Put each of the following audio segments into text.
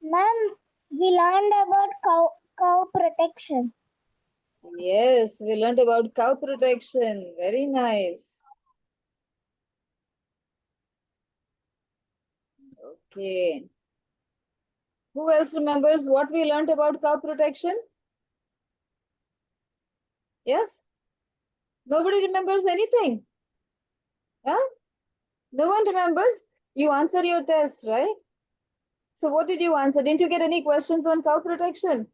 Ma'am, we learned about cow protection. Yes, we learned about cow protection. Very nice. Okay. Who else remembers what we learned about cow protection? Yes? Nobody remembers anything? Huh? No one remembers? You answer your test, right? So what did you answer? Didn't you get any questions on cow protection?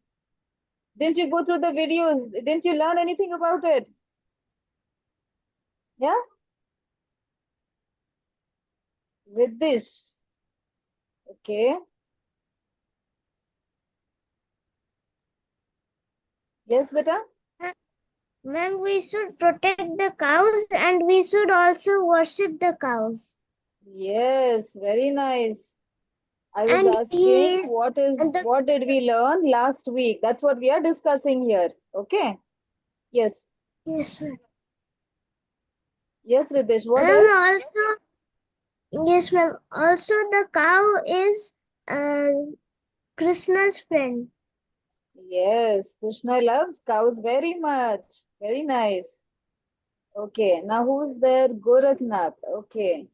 Didn't you go through the videos? Didn't you learn anything about it? Yeah? With this. Okay. Yes, beta? Ma'am, we should protect the cows and we should also worship the cows. Yes, very nice. I was And asking what did we learn last week? That's what we are discussing here. Okay. Yes. yes, ma'am. Yes, Ritesh. What And else? also, yes, ma'am. Also, the cow is Krishna's friend. Yes, Krishna loves cows very much. Very nice. Okay. Now who's there? Gorakhnath. Okay.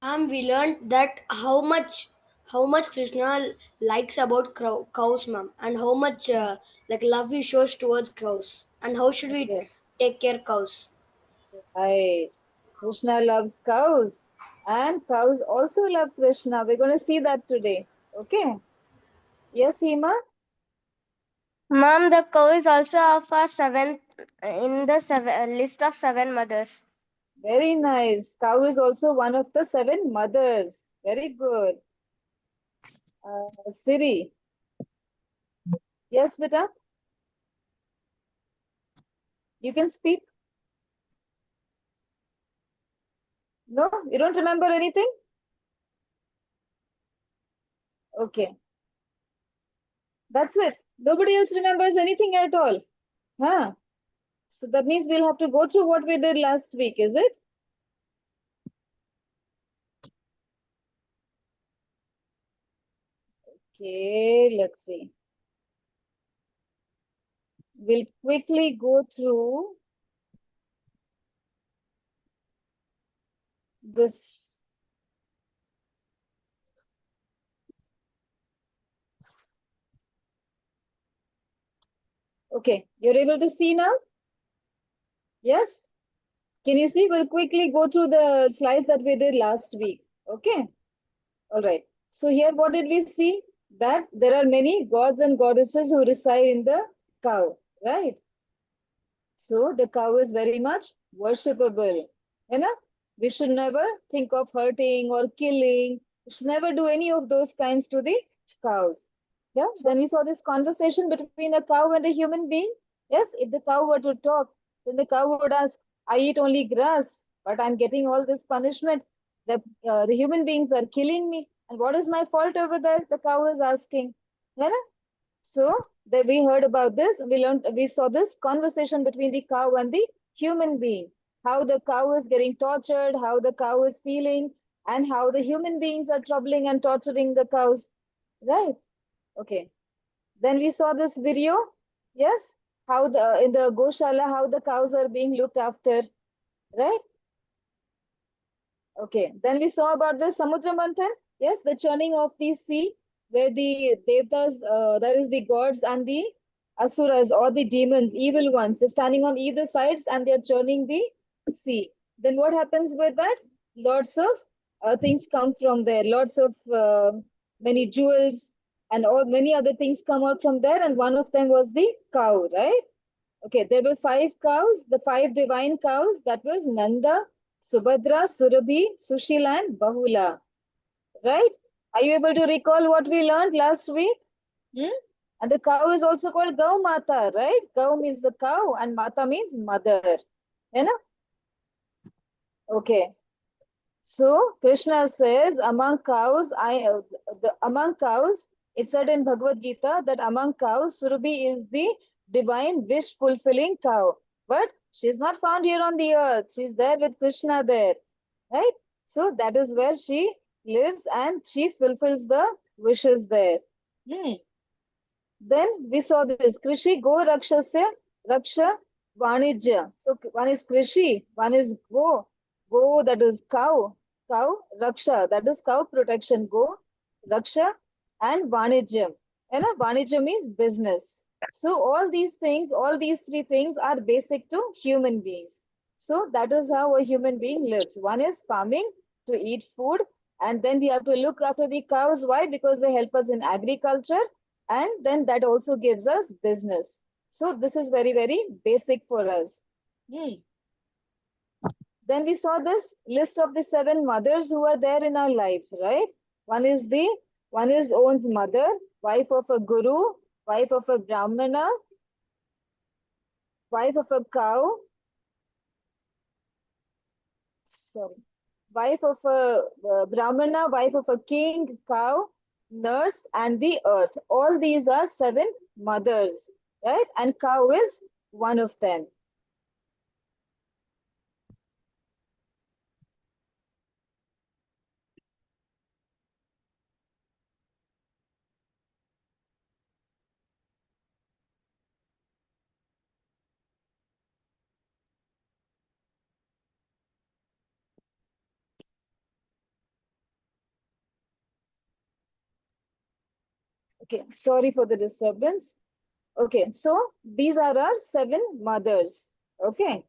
Ma'am, we learned that how much Krishna likes about cows, ma'am, and how much like love he shows towards cows, and how should we Yes. take care cows. Right. Krishna loves cows. And cows also love Krishna. We're going to see that today. Okay. Yes, Hima? Mom, the cow is also of a seventh in the list of seven mothers. Very nice. Cow is also one of the seven mothers. Very good. Siri. Yes, beta? You can speak? No? You don't remember anything? Okay. That's it. Nobody else remembers anything at all. Huh? So that means we'll have to go through what we did last week, is it? Okay, let's see. We'll quickly go through this. Okay, you're able to see now? Yes? Can you see? We'll quickly go through the slides that we did last week. Okay? All right. So here what did we see? That there are many gods and goddesses who reside in the cow, right? So the cow is very much worshipable. You know? We should never think of hurting or killing. We should never do any of those kinds to the cows. Yeah. Then we saw this conversation between a cow and a human being. Yes. If the cow were to talk, then the cow would ask, I eat only grass, but I'm getting all this punishment. The human beings are killing me. And what is my fault over there? The cow is asking. Yeah. So that we heard about this, we saw this conversation between the cow and the human being, how the cow is getting tortured, how the cow is feeling, and how the human beings are troubling and torturing the cows, right? Okay. Then we saw this video, yes, how the in the Goshala, how the cows are being looked after, right? Okay, then we saw about the Samudra Manthan. Yes, the churning of the sea, where the Devtas, that is the gods and the Asuras or the demons, evil ones, they're standing on either sides and they're churning the sea. Then what happens with that? Lots of things come from there. Lots of many jewels and all many other things come out from there. And one of them was the cow, right? Okay, there were five cows, the five divine cows. That was Nanda, Subhadra, Surabhi, Sushila, and Bahula. Right? Are you able to recall what we learned last week? Hmm? And the cow is also called Gau Mata, right? Gau means the cow and Mata means mother. You know? Okay. So Krishna says among cows, among cows, it said in Bhagavad Gita that among cows, Surabhi is the divine wish fulfilling cow. But she's not found here on the earth. She's there with Krishna there. Right? So that is where she lives and she fulfills the wishes there. Then we saw this Krishi Go Rakshasya Raksha Vanijya. So one is Krishi, one is Go. Go, that is cow. Cow Raksha, that is cow protection. Go Raksha and Vanijya. And Vanijya means business. So all these things, all these three things are basic to human beings. So that is how a human being lives. One is farming to eat food, and then we have to look after the cows. Why? Because they help us in agriculture, and then that also gives us business. So this is very, very basic for us. Then we saw this list of the 7 mothers who are there in our lives, right? One is own's mother, wife of a guru, wife of a brahmana, wife of a cow, sorry, wife of a brahmana, wife of a king, cow, nurse, and the earth. All these are 7 mothers, right? And cow is one of them. Okay, sorry for the disturbance. Okay, so these are our 7 mothers. Okay.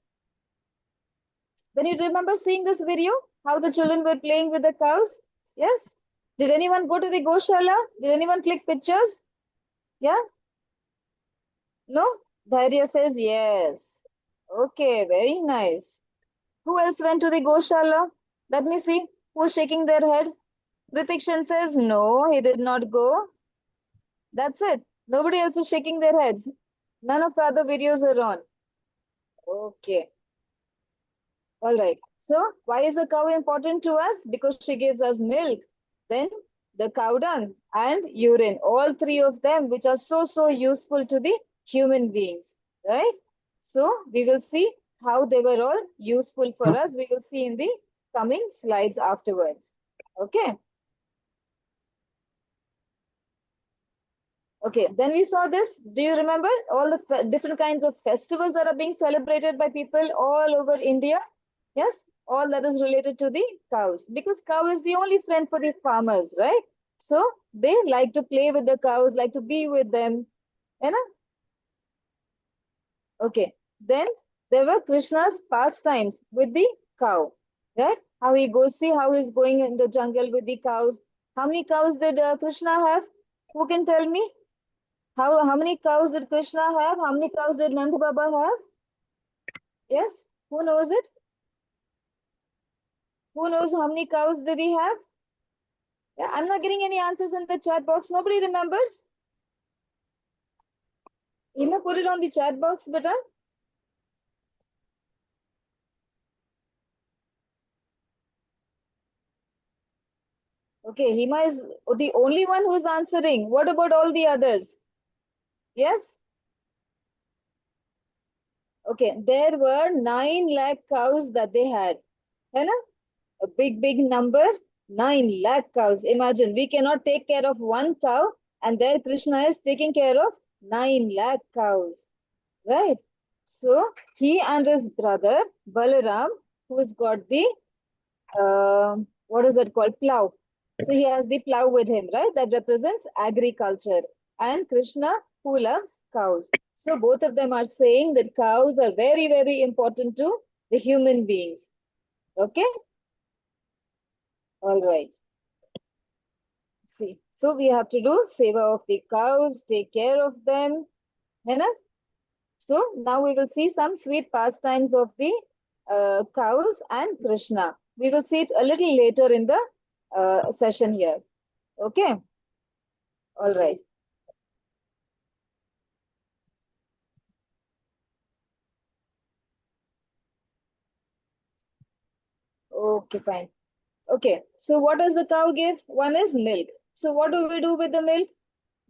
Then you remember seeing this video? How the children were playing with the cows? Yes? Did anyone go to the Goshala? Did anyone click pictures? Yeah? No? Dhairya says yes. Okay, very nice. Who else went to the Goshala? Let me see. Who's shaking their head? Ritikshan says no, he did not go. That's it. Nobody else is shaking their heads. None of the other videos are on. Okay. All right. So why is a cow important to us? Because she gives us milk. Then the cow dung and urine. All three of them, which are so useful to the human beings. Right? So we will see how they were all useful for us. We will see in the coming slides afterwards. Okay. Okay, then we saw this. Do you remember all the different kinds of festivals that are being celebrated by people all over India? Yes, all that is related to the cows because cow is the only friend for the farmers, right? So they like to play with the cows, like to be with them. You know? Okay, then there were Krishna's pastimes with the cow, right? How he goes, see how he's going in the jungle with the cows. How many cows did Krishna have? Who can tell me? How many cows did Krishna have? How many cows did Nanda Baba have? Yes? Who knows it? Who knows how many cows did he have? Yeah, I'm not getting any answers in the chat box. Nobody remembers. Hima, put it on the chat box, beta. Okay, Hima is the only one who's answering. What about all the others? Yes? Okay, there were 9 lakh cows that they had. है ना? A big number, 9 lakh cows. Imagine, we cannot take care of one cow, and there Krishna is taking care of 9 lakh cows, right? So he and his brother Balaram, who's got the what is that called? Plow. So he has the plow with him, right? That represents agriculture. And Krishna, who loves cows. So both of them are saying that cows are very important to the human beings. Okay? All right. See, so we have to do seva of the cows, take care of them. है ना? So now we will see some sweet pastimes of the cows and Krishna. We will see it a little later in the session here. Okay? All right. Okay, fine. Okay, so what does the cow give? One is milk. So what do we do with the milk?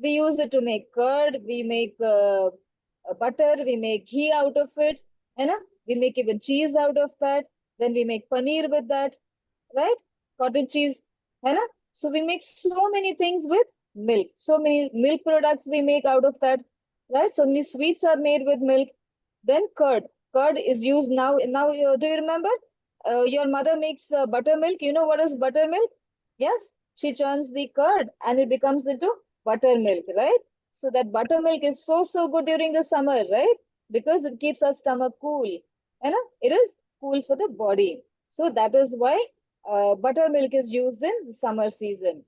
We use it to make curd, we make butter, we make ghee out of it, and we make even cheese out of that. Then we make paneer with that, right? Cottage cheese, है ना? So we make so many things with milk. So many milk products we make out of that, right? So many sweets are made with milk. Then curd. Curd is used now. Now, do you remember? Your mother makes buttermilk. You know what is buttermilk? Yes, she churns the curd and it becomes into buttermilk, right? So that buttermilk is so good during the summer, right? Because it keeps our stomach cool. You know, it is cool for the body. So that is why buttermilk is used in the summer season.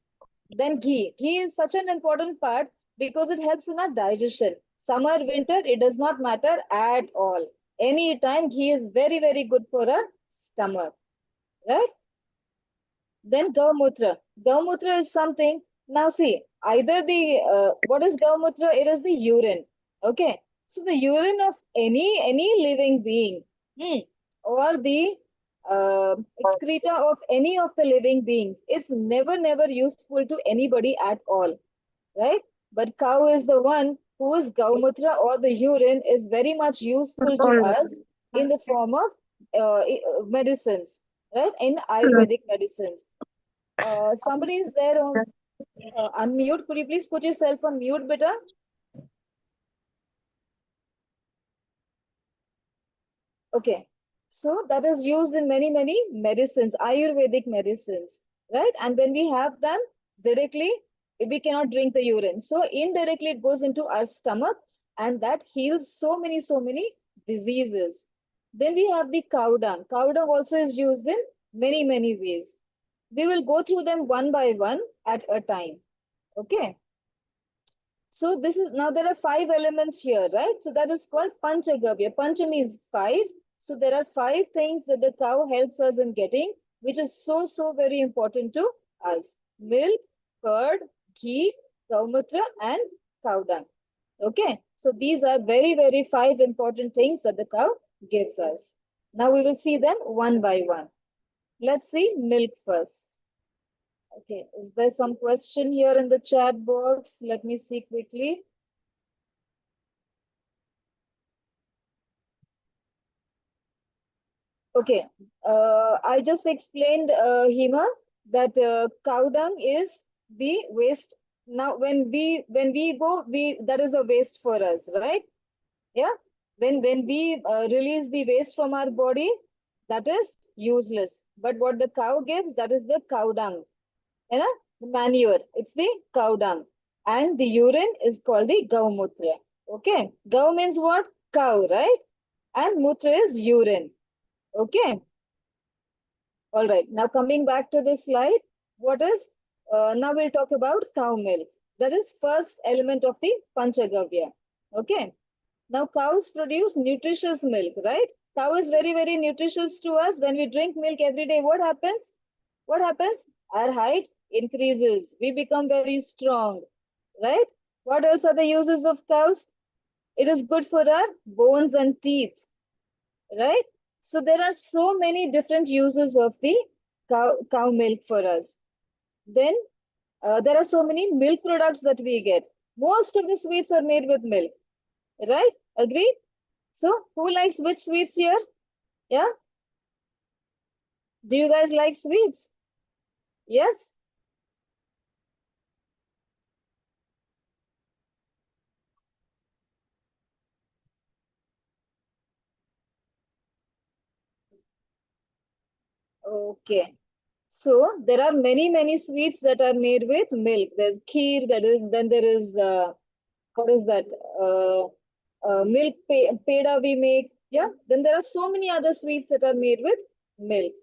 Then ghee. Ghee is such an important part because it helps in our digestion. Summer, winter, it does not matter at all. Anytime ghee is very good for our stomach, right? Then Gaumutra. Gaumutra is something. Now see, either the what is Gaumutra? It is the urine. Okay. So the urine of any living being, or the excreta of any of the living beings, it's never useful to anybody at all, right? But cow is the one whose Gaumutra or the urine is very much useful to us in the form of medicines, right? In Ayurvedic medicines. Somebody is there on unmute. Could you please put yourself on mute, beta? Okay. So that is used in many medicines, Ayurvedic medicines, right? And when we have them directly, we cannot drink the urine. So indirectly, it goes into our stomach, and that heals so many diseases. Then we have the cow dung. Cow dung also is used in many ways. We will go through them one by one at a time. Okay. So this is now there are five elements here, right? So that is called Panchagavya. Pancha means five. So there are five things that the cow helps us in getting, which is so very important to us. Milk, curd, ghee, gaumutra, and cow dung. Okay. So these are very five important things that the cow gives us. Now we will see them one by one. Let's see milk first. Okay, is there some question here in the chat box? Let me see quickly. Okay, I just explained, Hema, that cow dung is the waste. Now, when we go, we that is a waste for us, right? Yeah. When we release the waste from our body, that is useless. But what the cow gives, that is the cow dung. You know, the manure. It's the cow dung, and the urine is called the gaumutra. Okay, gau means what? Cow, right? And mutra is urine. Okay. All right. Now coming back to this slide, what is, now we'll talk about cow milk. That is first element of the Panchagavya. Okay. Now cows produce nutritious milk, right? Cow is very nutritious to us. When we drink milk every day, what happens? What happens? Our height increases. We become very strong, right? What else are the uses of cows? It is good for our bones and teeth, right? So there are so many different uses of the cow milk for us. Then there are so many milk products that we get. Most of the sweets are made with milk, right? Agree? So who likes which sweets here? Yeah? Do you guys like sweets? Yes? Okay. So there are many sweets that are made with milk. There's kheer, then there is what is that? Milk peda we make. Yeah. Then there are so many other sweets that are made with milk.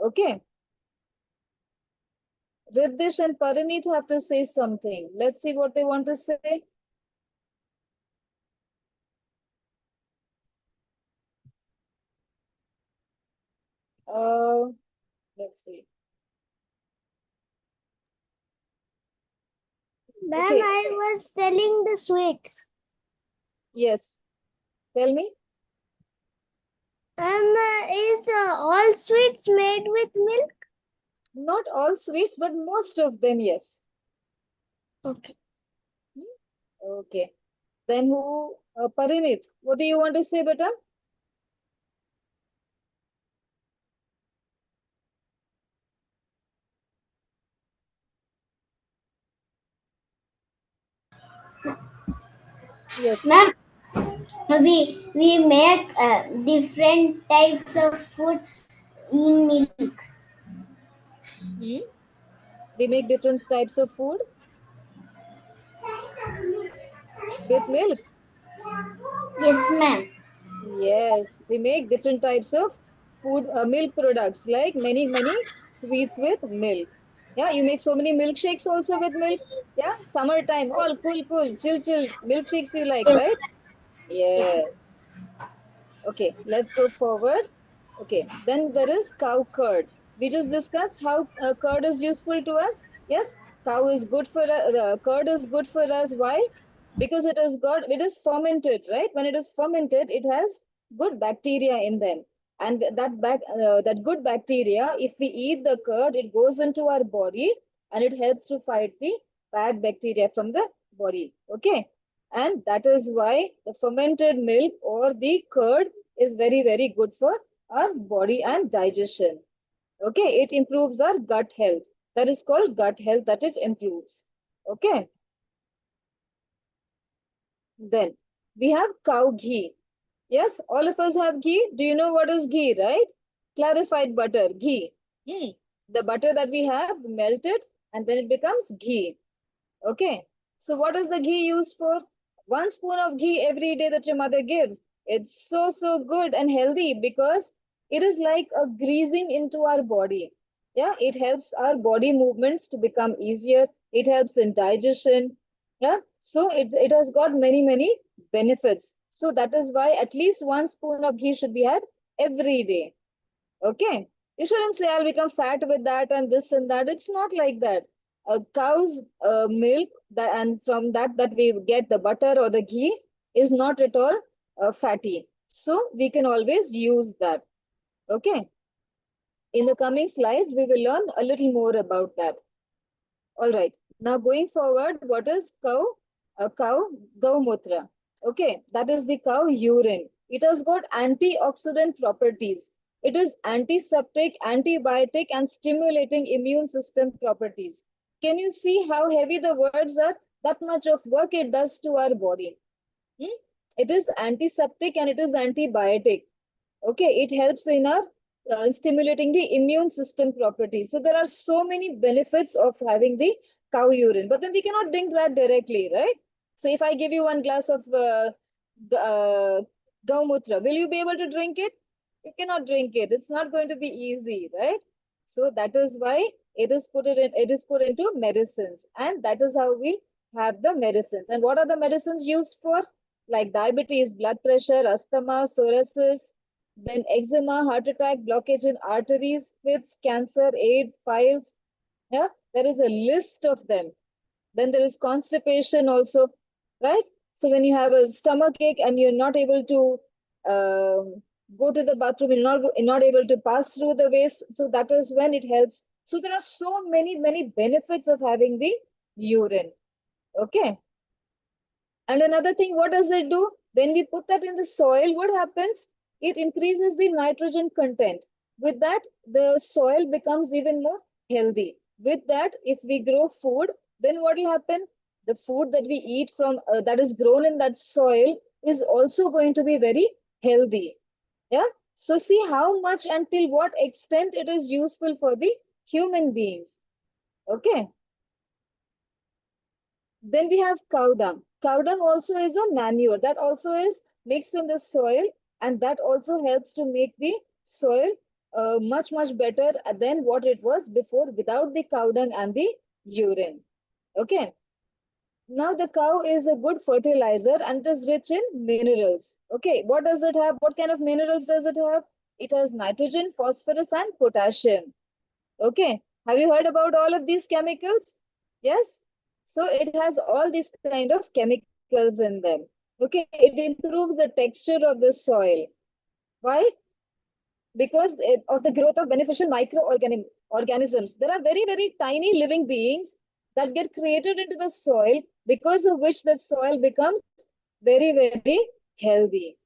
Okay. Riddhish and Parinit have to say something. Let's see what they want to say. Uh, let's see. Ma'am, Okay. I was telling the sweets. Yes. Tell me. Is all sweets made with milk? Not all sweets, but most of them, yes. Okay. Okay. Then who? Parinit, what do you want to say, beta? ？ . 。 . 。 。 。 . 。 . 。 . 。 . 。 . 。 . 。 . 。 。 . 。 . 。 . 。 . 。 . 。 . 。 . 。 . 。 . 。 . 。 . 。 . 。 . 。 . 。 . 。 . 。 . 。 . Okay. Yes. Ma'am, we make different types of food in milk. Hmm? We make different types of food with milk. Yes, ma'am. Yes, we make different types of food, milk products, like many sweets with milk. Yeah, you make so many milkshakes also with milk. Yeah, summertime, all cool, chill, milkshakes you like, Yes, right? yes. Yes. Okay, let's go forward. Okay, then there is cow curd. We just discussed how curd is useful to us. Yes, cow is good for curd is good for us. Why? Because it is fermented, right? When it is fermented, it has good bacteria in them, and that good bacteria, if we eat the curd, it goes into our body and it helps to fight the bad bacteria from the body. Okay, and that is why the fermented milk or the curd is very good for our body and digestion. Okay, it improves our gut health. That is called gut health, that it improves. Okay, then we have cow ghee. Yes, all of us have ghee. Do you know what is ghee, right? Clarified butter, ghee. Hmm. The butter that we have melted and then it becomes ghee. Okay. So what is the ghee used for? 1 spoon of ghee every day that your mother gives. It's so good and healthy because it is like a greasing into our body. Yeah, it helps our body movements to become easier. It helps in digestion. Yeah, so it has got many benefits. So that is why at least 1 spoon of ghee should be had every day. Okay. You shouldn't say I'll become fat with that and this and that. It's not like that. A cow's milk and from that we get the butter or the ghee is not at all fatty. So we can always use that. Okay. In the coming slides, we will learn a little more about that. All right. Now going forward, what is cow? A cow gaumutra. Okay, that is the cow urine. It has got antioxidant properties. It is antiseptic, antibiotic, and stimulating immune system properties. Can you see how heavy the words are? That much of work it does to our body. Hmm? It is antiseptic and it is antibiotic. Okay, it helps in our stimulating the immune system properties. So there are so many benefits of having the cow urine, but then we cannot drink that directly, right? So if I give you one glass of uh, gaumutra, will you be able to drink it? You cannot drink it. It's not going to be easy, right? So that is why it is put into medicines, and that is how we have the medicines. And what are the medicines used for? Like diabetes, blood pressure, asthma, psoriasis, then eczema, heart attack, blockage in arteries, fits, cancer, AIDS, piles. Yeah, there is a list of them. Then there is constipation also, right? So when you have a stomach ache and you're not able to go to the bathroom, you're not able to pass through the waste. So that is when it helps. So there are so many benefits of having the urine. Okay. And another thing, what does it do? When we put that in the soil, what happens? It increases the nitrogen content. With that, the soil becomes even more healthy. With that, if we grow food, then what will happen? The food that we eat from that is grown in that soil is also going to be very healthy. Yeah. So see how much and till what extent it is useful for the human beings. Okay. Then we have cow dung. Cow dung also is a manure that also is mixed in the soil, and that also helps to make the soil much better than what it was before without the cow dung and the urine. Okay. Now the cow is a good fertilizer and it is rich in minerals. Okay. What does it have? What kind of minerals does it have? It has nitrogen, phosphorus, and potassium. Okay. Have you heard about all of these chemicals? Yes. So it has all these kind of chemicals in them. Okay. It improves the texture of the soil. Why? Because of the growth of beneficial microorganisms. There are very tiny living beings that get created into the soil because of which the soil becomes very healthy.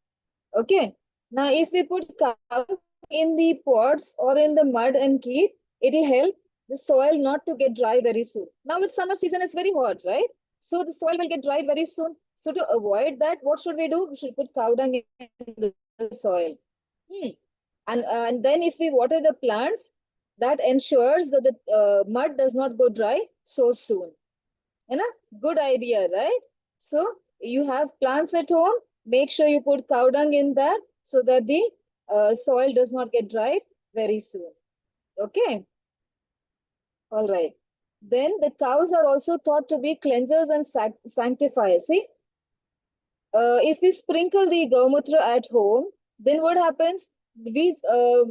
Okay. Now, if we put cow dung in the pots or in the mud and keep, it will help the soil not to get dry very soon. Now, with summer season, it's very hot, right? So the soil will get dried very soon. So to avoid that, what should we do? We should put cow dung in the soil. Hmm. And then if we water the plants, that ensures that the mud does not go dry so soon. You know, good idea, right? So you have plants at home, make sure you put cow dung in that so that the soil does not get dried very soon. Okay, all right. Then the cows are also thought to be cleansers and sanctifiers. See, if we sprinkle the Gaumutra at home, then what happens? We uh,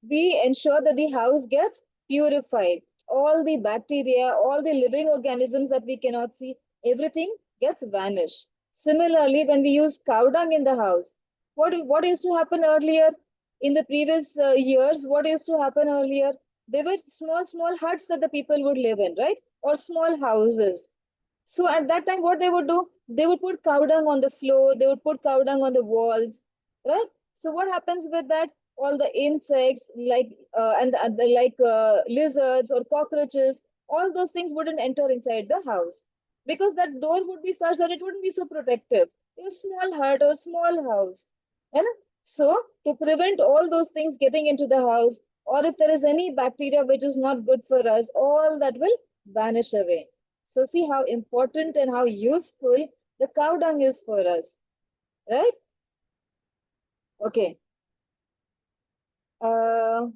we ensure that the house gets purified. All the bacteria, all the living organisms that we cannot see, everything gets vanished. Similarly, when we use cow dung in the house, what used to happen earlier in the previous years? What used to happen earlier? There were small huts that the people would live in, right? Or small houses. So at that time, what they would do, they would put cow dung on the floor, they would put cow dung on the walls, right? So what happens with that? All the insects, like lizards or cockroaches, all those things wouldn't enter inside the house because that door would be such that it wouldn't be so protective. In a small hut or small house, and so to prevent all those things getting into the house, or if there is any bacteria which is not good for us, all that will vanish away. So see how important and how useful the cow dung is for us, right? Okay. Uh,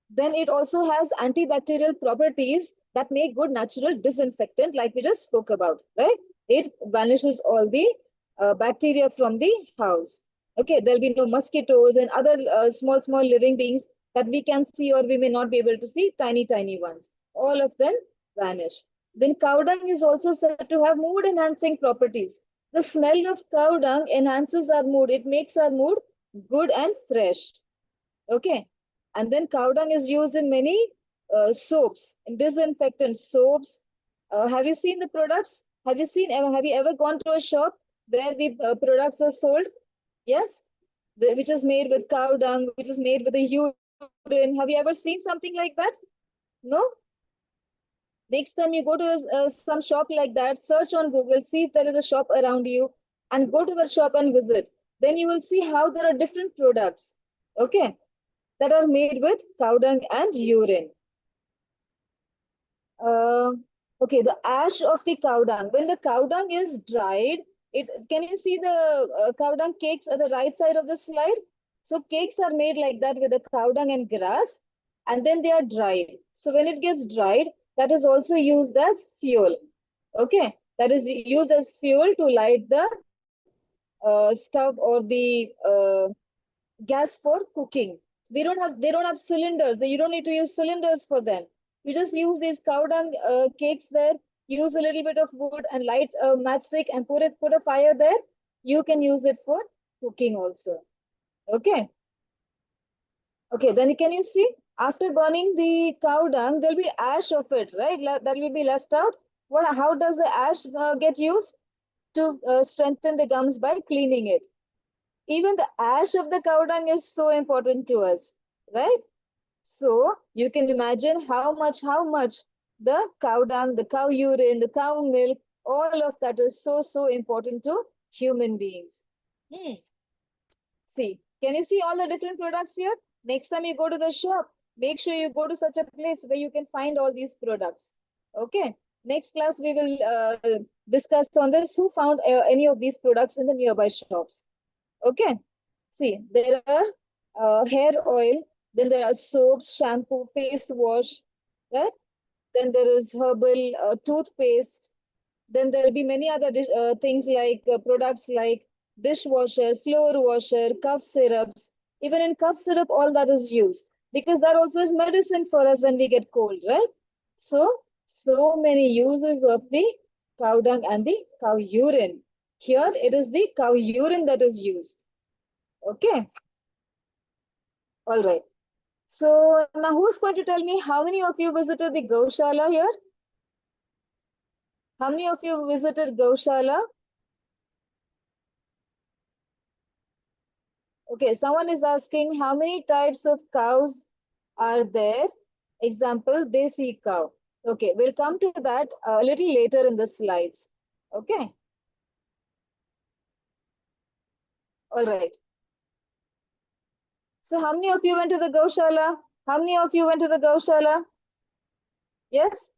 then it also has antibacterial properties that make good natural disinfectant, like we just spoke about, right? It vanishes all the bacteria from the house. Okay, there'll be no mosquitoes and other small living beings that we can see or we may not be able to see, tiny ones. All of them vanish. Then cow dung is also said to have mood enhancing properties. The smell of cow dung enhances our mood. It makes our mood good and fresh. Okay. And then cow dung is used in many soaps, in disinfectant soaps. Have you seen the products? Have you ever gone to a shop where the products are sold? Yes, which is made with cow dung, which is made with the urine. Have you ever seen something like that? No? Next time you go to some shop like that, search on Google, see if there is a shop around you, and go to the shop and visit. Then you will see how there are different products. Okay, that are made with cow dung and urine. Uh, okay, the ash of the cow dung. When the cow dung is dried, it can you see the cow dung cakes at the right side of the slide? So cakes are made like that with the cow dung and grass, and then they are dried. So when it gets dried, that is also used as fuel. Okay, that is used as fuel to light the stove or the gas for cooking. They don't have cylinders. You don't need to use cylinders for them. You just use these cow dung cakes there, use a little bit of wood and light a matchstick and put a fire there. You can use it for cooking also. Okay. Okay, then can you see after burning the cow dung, there'll be ash of it, right? That will be left out. How does the ash get used? To strengthen the gums by cleaning it. Even the ash of the cow dung is so important to us, right? So you can imagine how much the cow dung, the cow urine, the cow milk, all of that is so important to human beings. Hmm. See, can you see all the different products here? Next time you go to the shop, make sure you go to such a place where you can find all these products. Okay. Next class we will discuss on this. Who found any of these products in the nearby shops? Okay. See, there are hair oil, then there are soaps, shampoo, face wash, right? Then there is herbal toothpaste. Then there will be many other things like products like dishwasher, floor washer, cough syrups. Even in cough syrup, all that is used because that also is medicine for us when we get cold, right? So many uses of the cow dung and the cow urine. Here it is the cow urine that is used. Okay. All right. So now who's going to tell me how many of you visited the Gaushala here? How many of you visited Gaushala? Okay, someone is asking how many types of cows are there? Example, desi cow. Okay, we'll come to that a little later in the slides. Okay. All right. So how many of you went to the Gaushala? How many of you went to the Gaushala? Yes?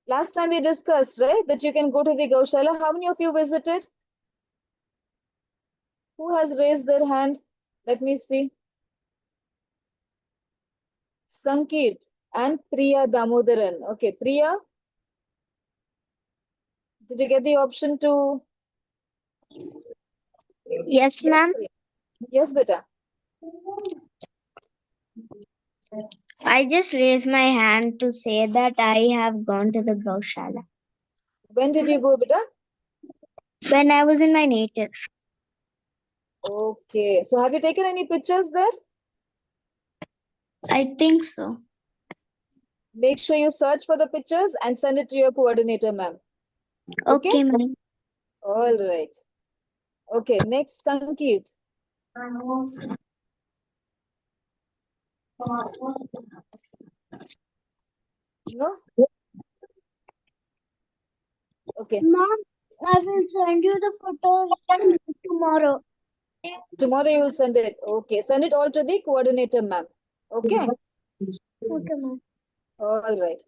Last time we discussed, right, that you can go to the Gaushala. How many of you visited? Who has raised their hand? Let me see. Sankeet and Priya Damodaran. Okay, Priya, did you get the option to? Yes, ma'am. Yes, beta. I just raised my hand to say that I have gone to the Gaushala When did you go, beta? when I was in my native. Okay. So have you taken any pictures there? I think so. Make sure you search for the pictures and send it to your coordinator, ma'am. Okay, ma'am. All right. Okay, next, Sankeet. No? Okay. Mom, I will send you the photos tomorrow. Tomorrow you will send it. Okay. Send it all to the coordinator, ma'am. Okay. Okay, ma'am. All right.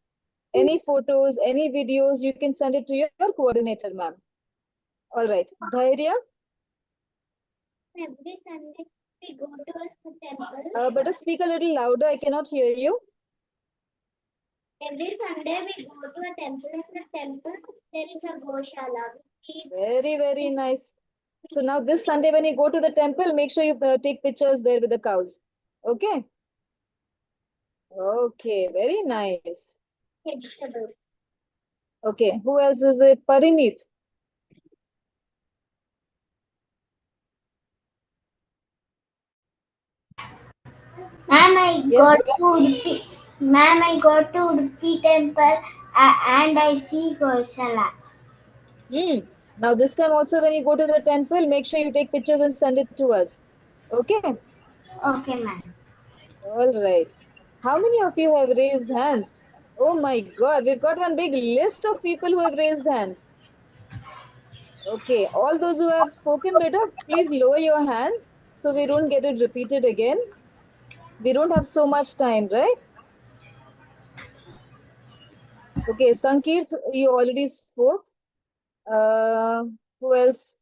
Any photos, any videos, you can send it to your coordinator, ma'am. All right. Dhairya, Every Sunday we go to a temple. better speak a little louder. I cannot hear you. Every Sunday we go to a temple. In the temple there is a Goshala. Very, very nice. So now this Sunday when you go to the temple, make sure you take pictures there with the cows. Okay. Okay. Very nice. Vegetable. Okay. Who else is it? Parinit. Ma'am, I Yes. go to Udupi. Ma'am, I go to Udupi temple and I see Goshala. Now this time also when you go to the temple, make sure you take pictures and send it to us. Okay. Okay, ma'am. All right. How many of you have raised hands? Oh my God, we've got one big list of people who have raised hands. Okay, all those who have spoken better, please lower your hands so we don't get it repeated again. We don't have so much time, right? Okay, Sankeet, you already spoke. Who else?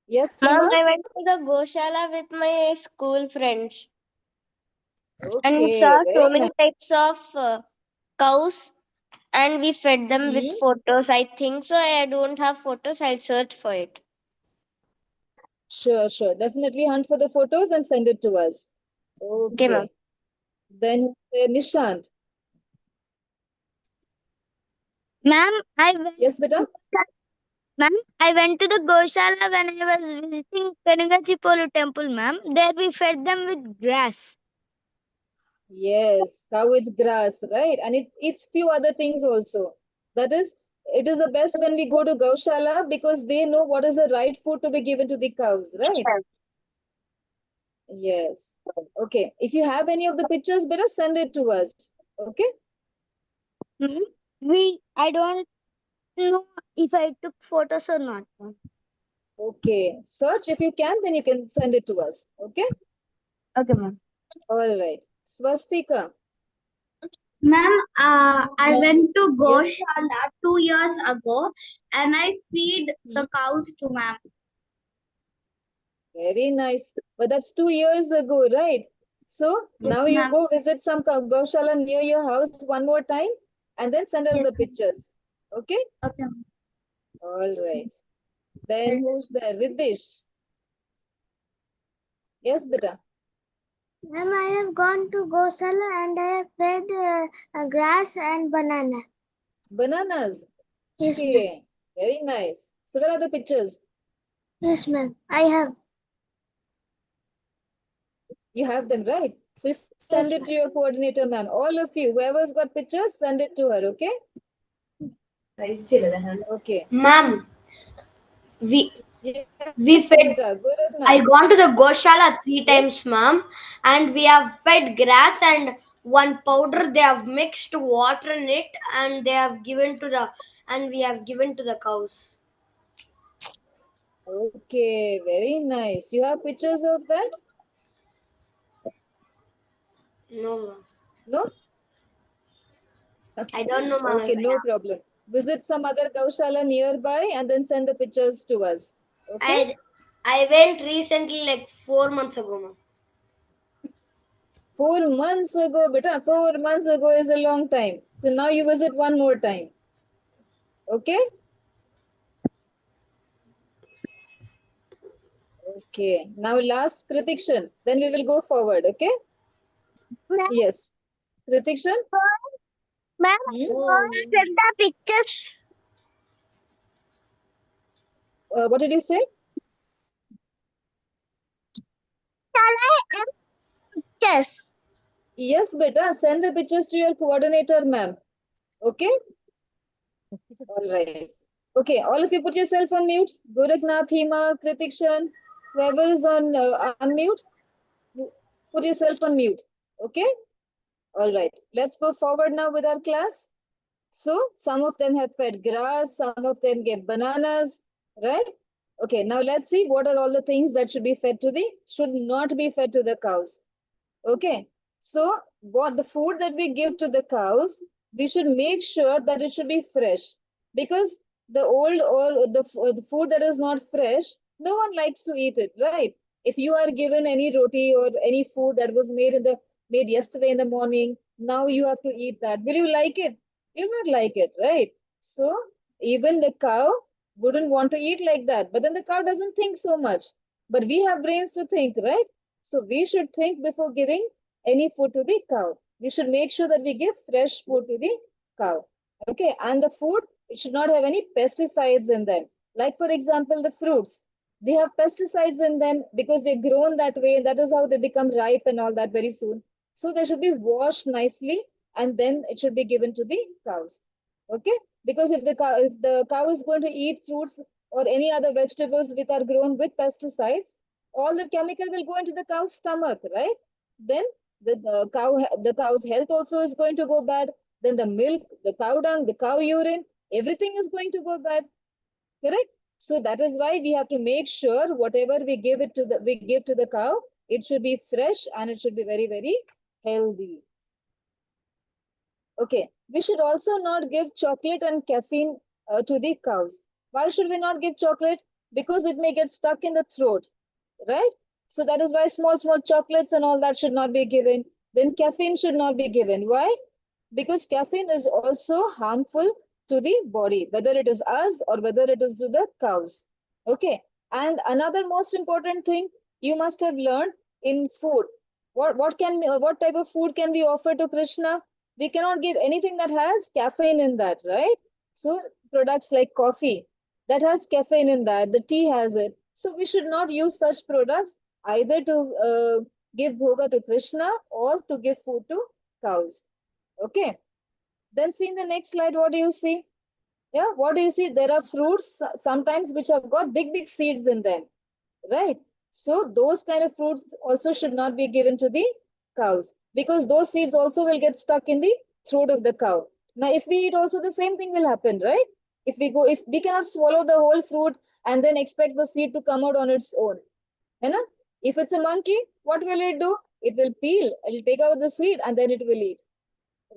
Yes, Mom, Seema? I went to the Goshala with my school friends and we Okay, saw so very many nice. types of cows and we fed them with Hmm. photos. I think so. I don't have photos. I'll search for it. Sure, sure. Definitely hunt for the photos and send it to us. Okay, ma'am. Okay. Then Nishant. Ma'am, I went. Yes, beta? Ma'am, I went to the Goshala when I was visiting Penugachipolu temple, ma'am. There we fed them with grass. Yes, cow is grass, right? And it eats few other things also. That is, it is the best when we go to Gaushala because they know what is the right food to be given to the cows, right? Yes. Okay. If you have any of the pictures, better send it to us. Okay? Ma'am, I don't know if I took photos or not, ma'am. Okay. Search if you can, then you can send it to us. Okay? Okay, ma'am. All right. Swastika. Ma'am, I went to Yes. Goshala 2 years ago and I feed Hmm. the cows to ma'am. Very nice. But that's 2 years ago, right? So Yes, now you ma'am. go visit some Gaushala near your house one more time and then send us Yes, the ma'am. pictures. Okay? Okay, ma'am. All right. Then who's there? Ridish. Yes, beta. Ma'am, I have gone to Gosala and I have fed grass and banana. Bananas. Yes, ma'am. Okay. Very nice. So where are the pictures? Yes, ma'am. I have. You have them, right? So you send Yes, it to your coordinator, ma'am. All of you, whoever's got pictures, send it to her, okay? Okay. Ma'am, we Yes, we fed. beta. Go ahead, I ma'am. gone to the Goshala three Yes. times, ma'am, and we have fed grass and one powder they have mixed water in it, and they have given to the and we have given to the cows. Okay, very nice. You have pictures of that? No, ma'am. No? I don't know, ma'am. Okay, no problem. Visit some other Gaushala nearby and then send the pictures to us. Okay? I went recently, like 4 months ago, ma'am. 4 months ago, beta. 4 months ago is a long time. So now you visit one more time. Okay? Okay. Now last Kritikshan. Then we will go forward. Okay? Ma'am, Yes. Kritikshan? ma'am, Oh, send the pictures. What did you say? Shall I pictures? Yes, beta. Send the pictures to your coordinator, ma'am. Okay? All right. Okay, all of you put yourself on mute. Goraknath, Hima, Kritikshan, whoever is on unmute, put yourself on mute. Okay? All right. Let's go forward now with our class. So, some of them have fed grass, some of them gave bananas, right? Okay, now let's see what are all the things that should not be fed to the cows. Okay, so what the food that we give to the cows, we should make sure that it should be fresh because the old or the food that is not fresh, no one likes to eat it, right? If you are given any roti or any food that was made yesterday in the morning, now you have to eat that. Will you like it? You will not like it, right? So even the cow wouldn't want to eat like that, but then the cow doesn't think so much. But we have brains to think, right? So we should think before giving any food to the cow. We should make sure that we give fresh food to the cow. Okay, and the food it should not have any pesticides in them. Like for example, the fruits. They have pesticides in them because they're grown that way. That is how they become ripe and all that very soon. So they should be washed nicely and then it should be given to the cows. Okay, because if the cow is going to eat fruits or any other vegetables which are grown with pesticides, all the chemical will go into the cow's stomach, right? Then the cow's health also is going to go bad. Then the milk, the cow dung, the cow urine, everything is going to go bad. Correct? So that is why we have to make sure whatever we give to the cow, it should be fresh and it should be very, very healthy. Okay, we should also not give chocolate and caffeine to the cows. Why should we not give chocolate? Because it may get stuck in the throat, right? So that is why small chocolates and all that should not be given. Then caffeine should not be given. Why? Because caffeine is also harmful to the body, whether it is us or whether it is to the cows. Okay. And another most important thing you must have learned in food. What type of food can we offer to Krishna? We cannot give anything that has caffeine in that, right? So products like coffee that has caffeine in that, the tea has it. So we should not use such products either to give bhoga to Krishna or to give food to cows. Okay. Then see in the next slide, what do you see? Yeah, what do you see? There are fruits sometimes which have got big seeds in them, right? So those kind of fruits also should not be given to the cows because those seeds also will get stuck in the throat of the cow. Now, if we eat also the same thing will happen, right? If we cannot swallow the whole fruit and then expect the seed to come out on its own, you know? If it's a monkey, what will it do? It will peel, it will take out the seed and then it will eat,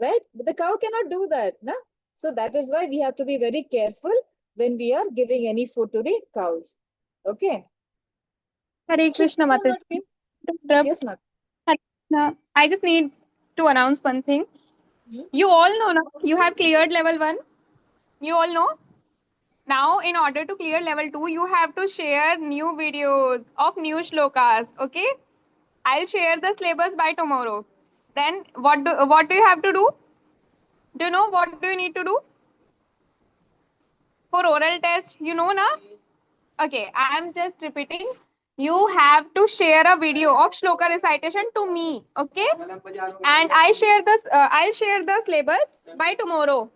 right? But the cow cannot do that, na? So that is why we have to be very careful when we are giving any food to the cows. Okay. Hare Krishna, Mataji. Yes, ma'am. Hare Krishna. I just need to announce one thing. Hmm? You all know now, you have cleared level 1. You all know. Now, in order to clear level 2, you have to share new videos of new shlokas. Okay? I'll share the syllabus by tomorrow. Then, what do you have to do? Do you know what do you need to do? For oral test, you know, na? Okay, I am just repeating. You have to share a video of shloka recitation to me, okay? And I'll share the syllabus by tomorrow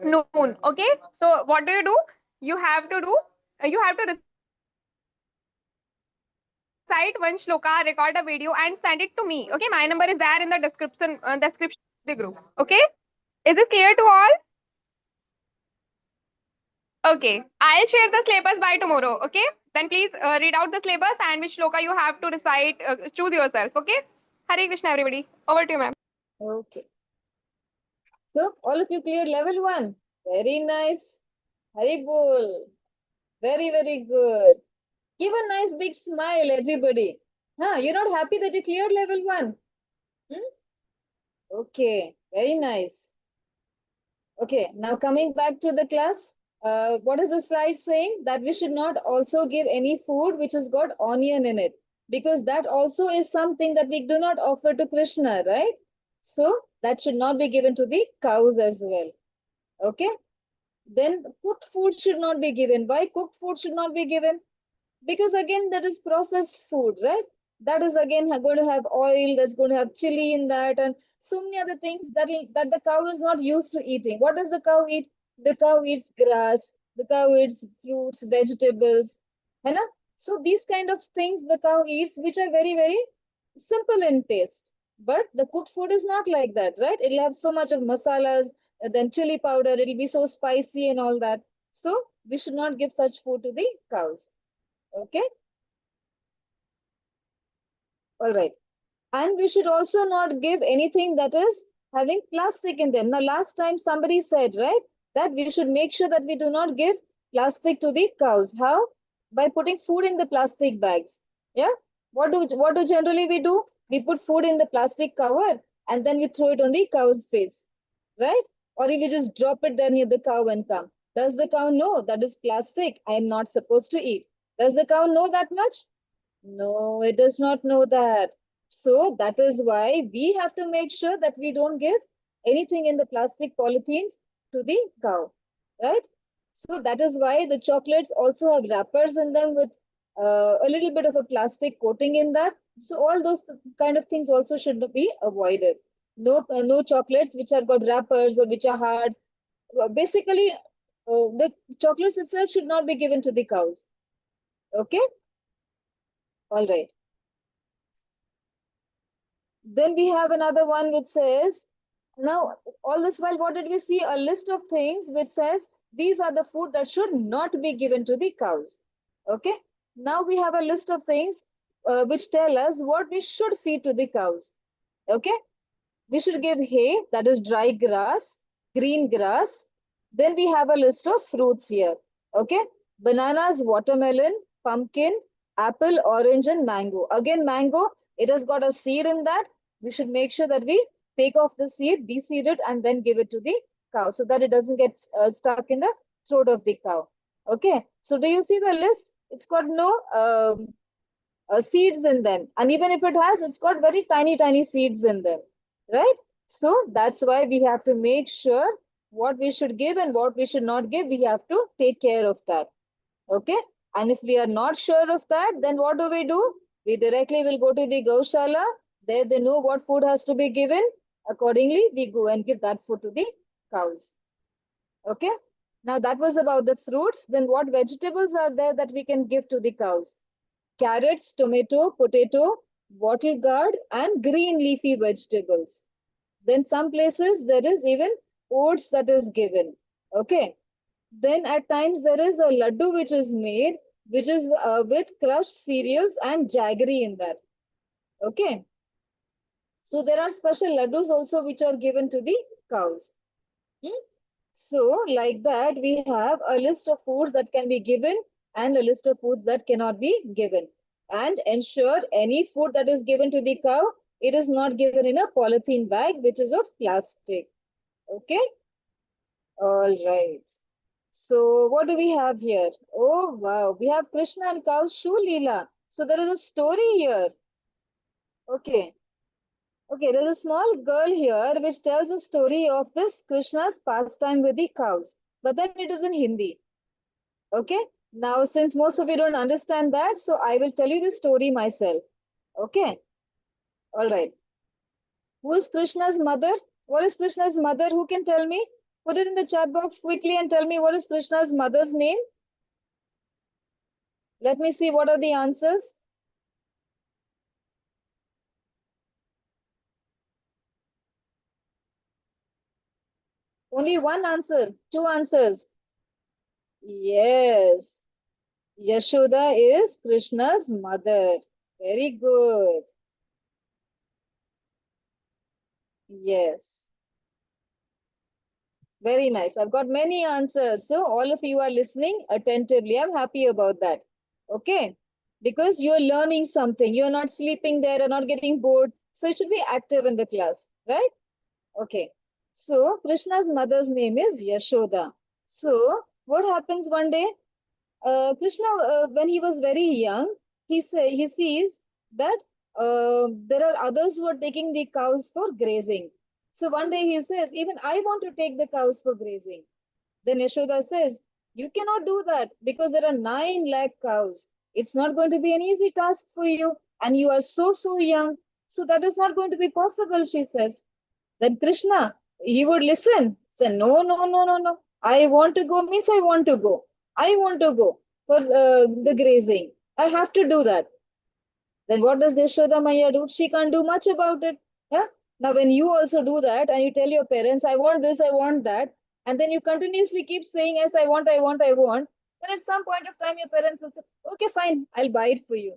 noon, okay? So what do? You have to do. You have to recite one shloka, record a video, and send it to me. Okay, my number is there in the description description of the group. Okay, is it clear to all? Okay, I'll share the syllabus by tomorrow. Okay. Then please read out the syllabus and which shloka you have to recite. Choose yourself. Okay. Hare Krishna, everybody. Over to you, ma'am. Okay. So all of you cleared level 1. Very nice. Hari bol. Very, very good. Give a nice big smile, everybody. Huh? You're not happy that you cleared level 1? Hmm? Okay. Very nice. Okay. Now coming back to the class. What is the slide saying? That we should not also give any food which has got onion in it. Because that also is something that we do not offer to Krishna, right? So that should not be given to the cows as well. Okay. Then cooked food should not be given. Why cooked food should not be given? Because again, that is processed food, right? That is again going to have oil, that's going to have chili in that, and so many other things that the cow is not used to eating. What does the cow eat? The cow eats grass, the cow eats fruits, vegetables, you know? So these kind of things the cow eats, which are very, very simple in taste. But the cooked food is not like that, right? It'll have so much of masalas, then chili powder, it'll be so spicy and all that. So we should not give such food to the cows. Okay. All right. And we should also not give anything that is having plastic in them. Now, last time somebody said, right, that we should make sure that we do not give plastic to the cows. How? By putting food in the plastic bags. Yeah. What do generally we do? We put food in the plastic cover and then we throw it on the cow's face, right? Or if we just drop it there near the cow and come. Does the cow know that is plastic? I am not supposed to eat. Does the cow know that much? No, it does not know that. So that is why we have to make sure that we don't give anything in the plastic polythenes to the cow, right? So that is why the chocolates also have wrappers in them with a little bit of a plastic coating in that. So all those kind of things also should be avoided. No chocolates which have got wrappers or which are hard. Basically, the chocolates itself should not be given to the cows. Okay, all right. Then we have another one which says, now all this while, what did we see? A list of things which says these are the food that should not be given to the cows. Okay. Now we have a list of things which tell us what we should feed to the cows. Okay. We should give hay, that is dry grass, green grass. Then we have a list of fruits here. Okay. Bananas, watermelon, pumpkin, apple, orange, and mango. Again, mango, it has got a seed in that. We should make sure that we take off the seed, de-seed it, and then give it to the cow so that it doesn't get stuck in the throat of the cow. Okay. So do you see the list? It's got no seeds in them. And even if it has, it's got very tiny, tiny seeds in them, right? So that's why we have to make sure what we should give and what we should not give. We have to take care of that. Okay. And if we are not sure of that, then what do? We directly will go to the Gaushala. There they know what food has to be given. Accordingly, we go and give that food to the cows. Okay. Now that was about the fruits. Then what vegetables are there that we can give to the cows? Carrots, tomato, potato, wattle gourd, and green leafy vegetables. Then some places there is even oats that is given. Okay. Then at times there is a laddu which is made, which is with crushed cereals and jaggery in that. Okay. So there are special laddus also which are given to the cows. Hmm? So like that, we have a list of foods that can be given and a list of foods that cannot be given. And ensure any food that is given to the cow, it is not given in a polythene bag, which is of plastic. Okay. All right. So what do we have here? Oh, wow. We have Krishna and cow's shoe Leela. So there is a story here. Okay. Okay, there's a small girl here which tells a story of this Krishna's pastime with the cows. But then it is in Hindi. Okay. Now, since most of you don't understand that, so I will tell you the story myself. Okay. All right. Who is Krishna's mother? What is Krishna's mother? Who can tell me? Put it in the chat box quickly and tell me what is Krishna's mother's name. Let me see what are the answers. Only one answer, two answers. Yes. Yashoda is Krishna's mother. Very good. Yes. Very nice. I've got many answers. So all of you are listening attentively. I'm happy about that. Okay. Because you're learning something. You're not sleeping there or not getting bored. So you should be active in the class. Right? Okay. So Krishna's mother's name is Yashoda. So what happens one day? Krishna, when he was very young, he sees that there are others who are taking the cows for grazing. So one day he says, even I want to take the cows for grazing. Then Yashoda says, you cannot do that because there are 9 lakh cows. It's not going to be an easy task for you, and you are so young. So that is not going to be possible, she says. Then Krishna, he would listen. Say, no, no, no, no, no. I want to go means I want to go. I want to go for the grazing. I have to do that. Then what does Yashoda Maya do? She can't do much about it. Yeah. Now, when you also do that and you tell your parents, I want this, I want that, and then you continuously keep saying, yes, I want, I want, I want, then at some point of time, your parents will say, okay, fine, I'll buy it for you.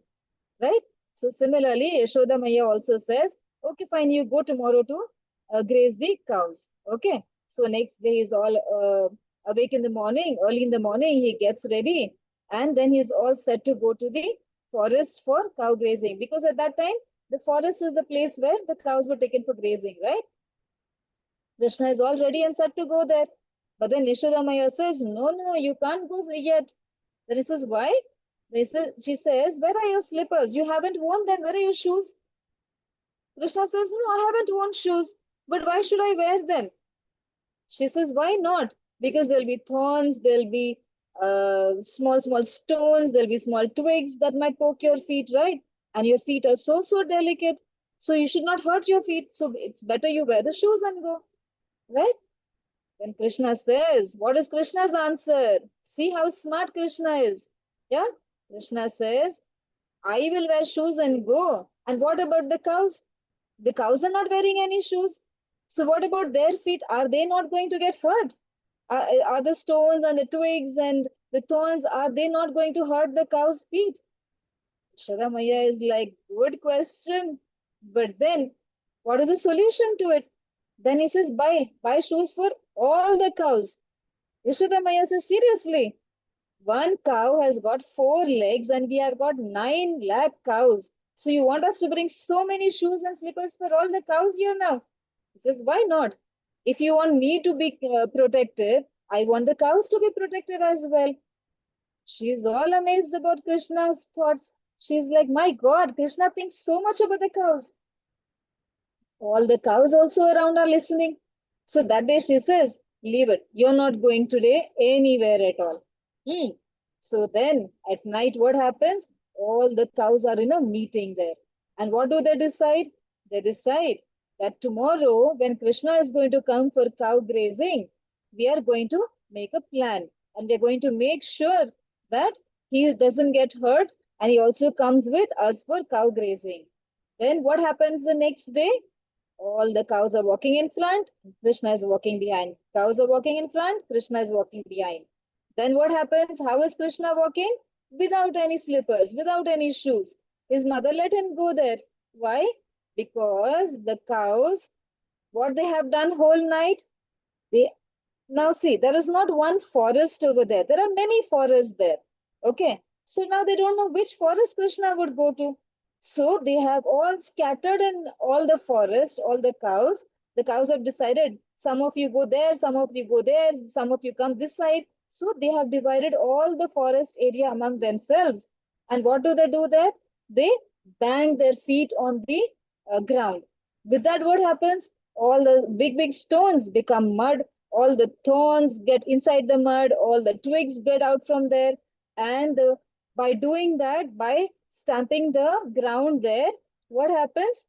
Right? So similarly, Yashoda Maya also says, okay, fine, you go tomorrow to graze the cows. Okay. So next day he's all awake in the morning, early in the morning, he gets ready, and then he's all set to go to the forest for cow grazing. Because at that time, the forest is the place where the cows were taken for grazing, right? Krishna is all ready and set to go there. But then Yashoda Maya says, no, no, you can't go yet. Then he says, why? She says, where are your slippers? You haven't worn them. Where are your shoes? Krishna says, no, I haven't worn shoes. But why should I wear them? She says, why not? Because there'll be thorns, there'll be small stones, there'll be small twigs that might poke your feet, right? And your feet are so delicate. So you should not hurt your feet. So it's better you wear the shoes and go, right? Then Krishna says, what is Krishna's answer? See how smart Krishna is. Yeah? Krishna says, I will wear shoes and go. And what about the cows? The cows are not wearing any shoes. So what about their feet? Are they not going to get hurt? Are the stones and the twigs and the thorns, are they not going to hurt the cow's feet? Sharamaya is like, good question. But then, what is the solution to it? Then he says, buy shoes for all the cows. Yashoda Maya says, seriously, one cow has got 4 legs and we have got 9 lakh cows. So you want us to bring so many shoes and slippers for all the cows here now? He says, why not? If you want me to be protected, I want the cows to be protected as well. She's all amazed about Krishna's thoughts. She's like, my God, Krishna thinks so much about the cows. All the cows also around are listening. So that day she says, leave it. You're not going today anywhere at all. So then at night, what happens? All the cows are in a meeting there. And what do they decide? They decide that tomorrow, when Krishna is going to come for cow grazing, we are going to make a plan. And we're going to make sure that he doesn't get hurt and he also comes with us for cow grazing. Then what happens the next day? All the cows are walking in front, Krishna is walking behind. Cows are walking in front, Krishna is walking behind. Then what happens? How is Krishna walking? Without any slippers, without any shoes. His mother let him go there. Why? Because the cows, what they have done whole night, they now see, there is not one forest over there. There are many forests there. Okay. So now they don't know which forest Krishna would go to. So they have all scattered in all the forest, all the cows. The cows have decided, some of you go there, some of you go there, some of you come this side. So they have divided all the forest area among themselves. And what do they do there? They bang their feet on the ground. With that, what happens? All the big stones become mud, all the thorns get inside the mud, all the twigs get out from there. And by doing that, by stamping the ground there, what happens?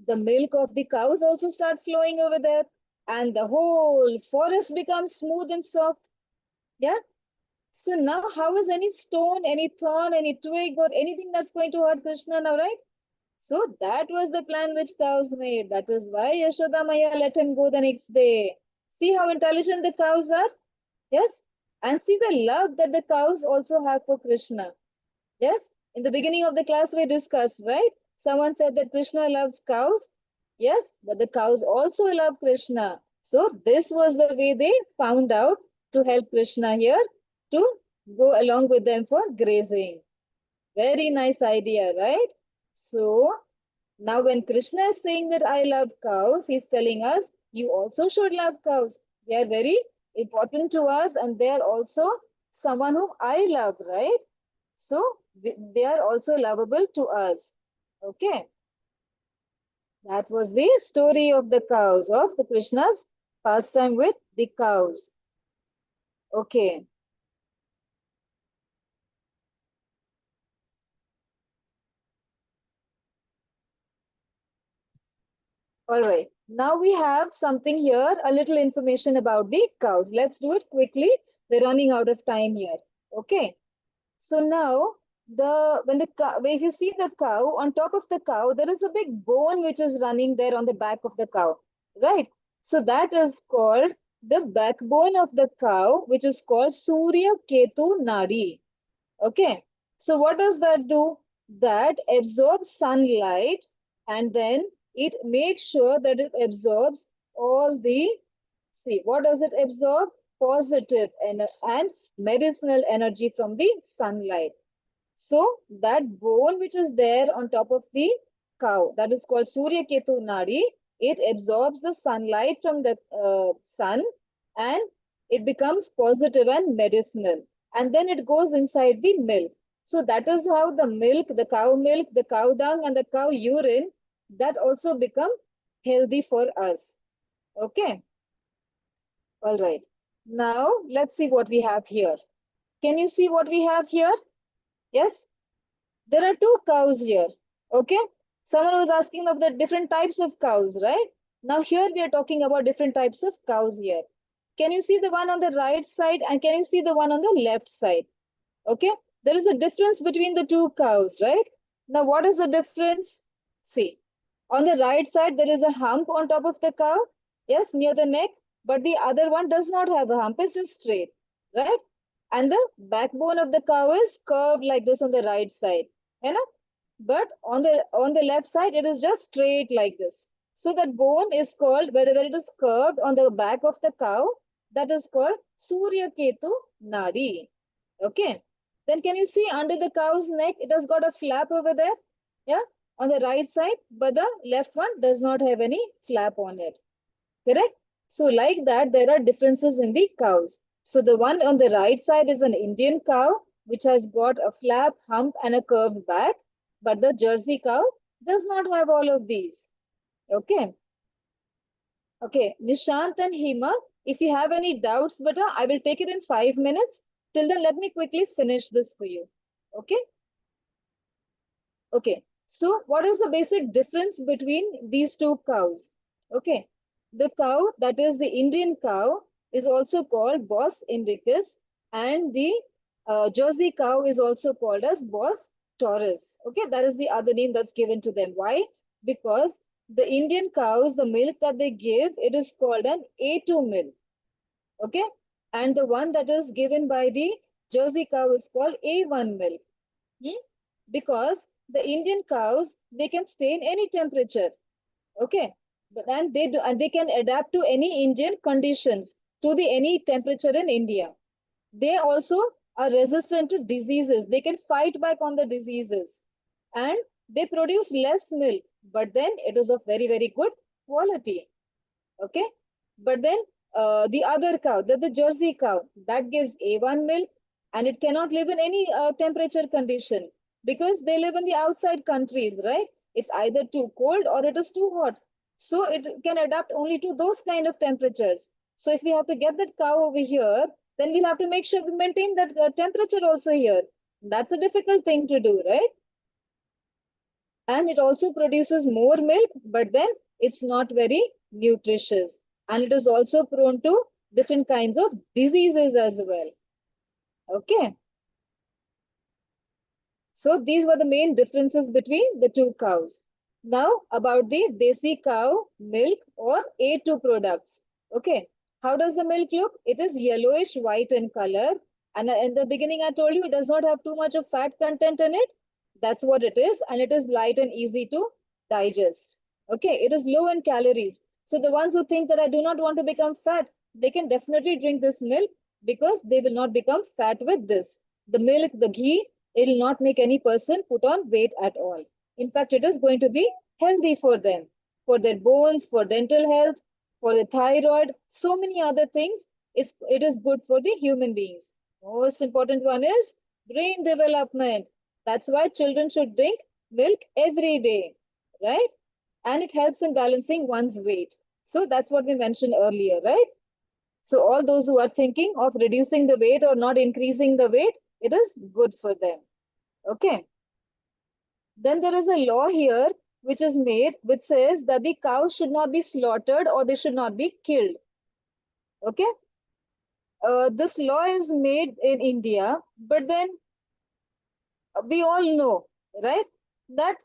The milk of the cows also start flowing over there, and the whole forest becomes smooth and soft. Yeah. So now, how is any stone, any thorn, any twig, or anything that's going to hurt Krishna now, right? So that was the plan which cows made. That is why Yashoda Maya let him go the next day. See how intelligent the cows are? Yes? And see the love that the cows also have for Krishna. Yes, in the beginning of the class we discussed, right? Someone said that Krishna loves cows. Yes, but the cows also love Krishna. So this was the way they found out to help Krishna here to go along with them for grazing. Very nice idea, right? So now when Krishna is saying that I love cows, he's telling us you also should love cows. They are very important to us and they are also someone whom I love, right? So they are also lovable to us. Okay. That was the story of the cows, of the Krishna's pastime with the cows. Okay. All right. Now we have something here, a little information about the cows. Let's do it quickly. We're running out of time here. Okay. So now if you see the cow, on top of the cow, there is a big bone which is running there on the back of the cow, right? So that is called the backbone of the cow, which is called Surya Ketu Nadi. Okay. So what does that do? That absorbs sunlight and then it makes sure that it absorbs all the, see, what does it absorb? Positive and medicinal energy from the sunlight. So that bone which is there on top of the cow, that is called Surya Ketu Nadi, it absorbs the sunlight from the sun and it becomes positive and medicinal. And then it goes inside the milk. So that is how the milk, the cow dung and the cow urine, that also become healthy for us. Okay. All right. Now let's see what we have here. Can you see what we have here? Yes. There are two cows here. Okay. Someone was asking of the different types of cows, right? Now here we are talking about different types of cows here. Can you see the one on the right side and can you see the one on the left side? Okay. There is a difference between the two cows, right? Now what is the difference? See, on the right side there is a hump on top of the cow. Yes, near the neck. But the other one does not have a hump. It's just straight, right? And the backbone of the cow is curved like this on the right side. You know? But on the left side, it is just straight like this. So that bone is called, wherever it is curved on the back of the cow, that is called Surya Ketu Nadi. Okay. Then can you see under the cow's neck, it has got a flap over there? Yeah, on the right side, but the left one does not have any flap on it. Correct? So like that, there are differences in the cows. So the one on the right side is an Indian cow, which has got a flap, hump, and a curved back. But the Jersey cow does not have all of these. Okay. Okay. Nishant and Hima, if you have any doubts, beta, I will take it in 5 minutes. Till then, let me quickly finish this for you. Okay. Okay. So what is the basic difference between these two cows? Okay. The cow, that is the Indian cow, is also called Bos indicus, and the Jersey cow is also called as Bos taurus. Okay, that is the other name that's given to them. Why? Because the Indian cows, the milk that they give, it is called an A2 milk. Okay, and the one that is given by the Jersey cow is called A1 milk. Hmm? Because the Indian cows, they can stay in any temperature. Okay, but and they can adapt to any Indian conditions, to the any temperature in India. They also are resistant to diseases. They can fight back on the diseases, and they produce less milk, but then it is of very, very good quality. Okay, but then the other cow, the Jersey cow, that gives A1 milk, and it cannot live in any temperature condition because they live in the outside countries, right? It's either too cold or it is too hot. So it can adapt only to those kind of temperatures. So if we have to get that cow over here, then we'll have to make sure we maintain that temperature also here. That's a difficult thing to do, right? And it also produces more milk, but then it's not very nutritious. And it is also prone to different kinds of diseases as well. Okay. So these were the main differences between the two cows. Now about the desi cow milk or A2 products. Okay. How does the milk look? It is yellowish white in color. And in the beginning, I told you it does not have too much of fat content in it. That's what it is. And it is light and easy to digest. Okay, it is low in calories. So the ones who think that I do not want to become fat, they can definitely drink this milk because they will not become fat with this. The milk, the ghee, it will not make any person put on weight at all. In fact, it is going to be healthy for them, for their bones, for dental health, for the thyroid, so many other things. It is good for the human beings. Most important one is brain development. That's why children should drink milk every day, right? And it helps in balancing one's weight. So that's what we mentioned earlier, right? So all those who are thinking of reducing the weight or not increasing the weight, it is good for them. Okay. Then there is a law here which is made which says that the cows should not be slaughtered or they should not be killed. Okay. This law is made in India, but then we all know, right, that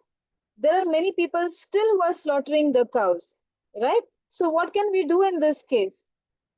there are many people still who are slaughtering the cows, right? So what can we do in this case?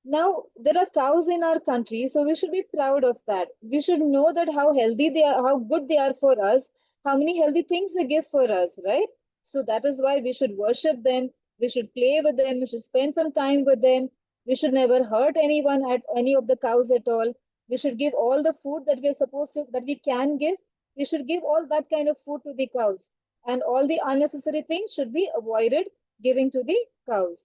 Now, there are cows in our country, so we should be proud of that. We should know that how healthy they are, how good they are for us, how many healthy things they give for us, right? So that is why we should worship them, we should play with them, we should spend some time with them. We should never hurt anyone at any of the cows at all. We should give all the food that we are supposed to, that we can give. We should give all that kind of food to the cows. And all the unnecessary things should be avoided giving to the cows,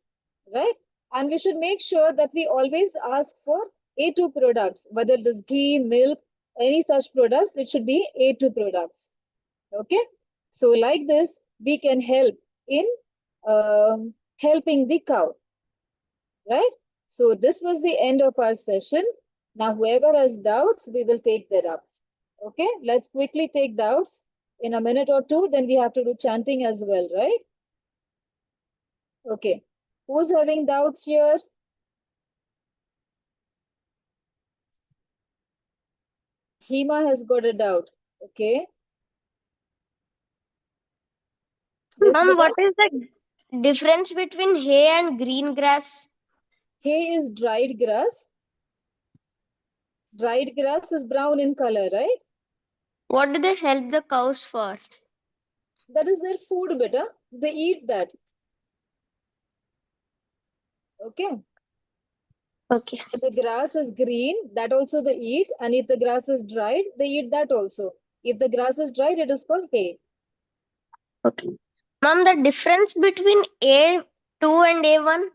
right? And we should make sure that we always ask for A2 products, whether it is ghee, milk, any such products, it should be A2 products. Okay. So like this, we can help in helping the cow, right? So this was the end of our session. Now, whoever has doubts, we will take that up. Okay. Let's quickly take doubts in a minute or two. Then we have to do chanting as well, right? Okay. Who's having doubts here? Hema has got a doubt. Okay. Yes, Mom, beta. what is the difference between hay and green grass? Hay is dried grass. Dried grass is brown in color, right? What do they help the cows for? That is their food, beta. They eat that. Okay. Okay. If the grass is green, that also they eat. And if the grass is dried, they eat that also. If the grass is dried, it is called hay. Okay. Mom, the difference between A2 and A1?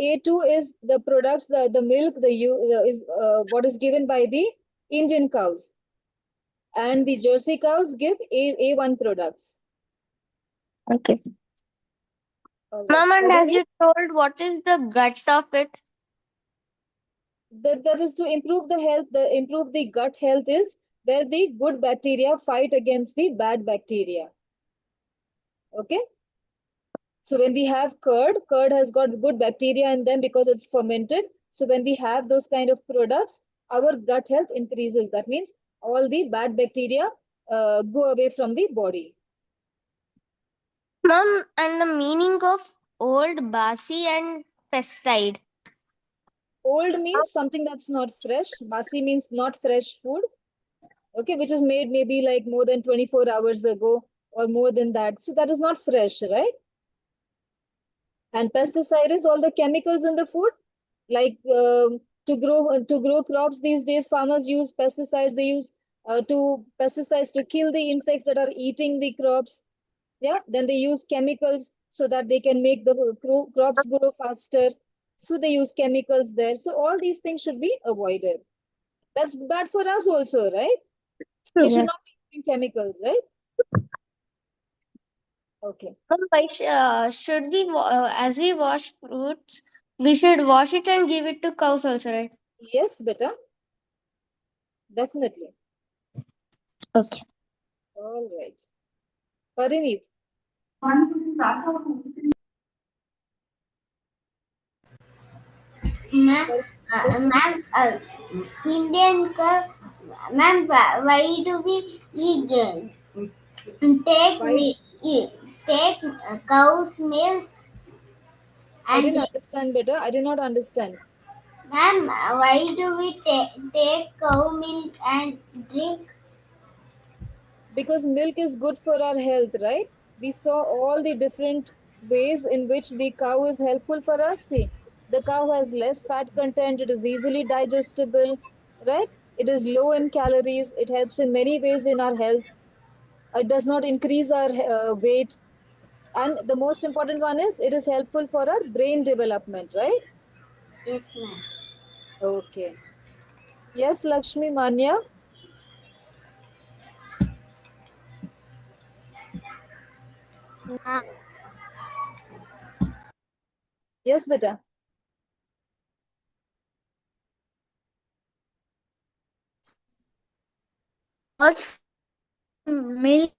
A2 is the products, the milk, is what is given by the Indian cows. And the Jersey cows give A1 products. Okay. All right. Mom, and as Parini? you told, what is the guts of it? That is to improve the health, improve the gut health is where the good bacteria fight against the bad bacteria. Okay. So when we have curd has got good bacteria in them because it's fermented. So when we have those kind of products, our gut health increases. That means all the bad bacteria go away from the body. Mom, and the meaning of old, basi, and pesticide? Old means something that's not fresh. Basi means not fresh food. Okay, which is made maybe like more than 24 hours ago or more than that. So that is not fresh, right? And pesticide is all the chemicals in the food. Like to grow crops these days, farmers use pesticides. They use to pesticides to kill the insects that are eating the crops. Yeah, then they use chemicals so that they can make the crops grow faster. So they use chemicals there. So all these things should be avoided. That's bad for us also, right? We should Yeah. not be using chemicals, right? Okay. Mom, why should we, as we wash fruits, we should wash it and give it to cows also, right? Yes, beta. Definitely. Okay. All right. Parinit. Ma'am, Yes, ma'am, Indian girl, ma'am, why do we eat take why? me take cow's milk I and didn't understand, beta. I did not understand. Ma'am, why do we take cow milk and drink? Because milk is good for our health, right? We saw all the different ways in which the cow is helpful for us. See, the cow has less fat content, it is easily digestible, right? It is low in calories, it helps in many ways in our health. It does not increase our weight. And the most important one is it is helpful for our brain development, right? Yes, ma'am. Okay. Yes, Lakshmi Manya. Ma'am, Yes, beta. also milk.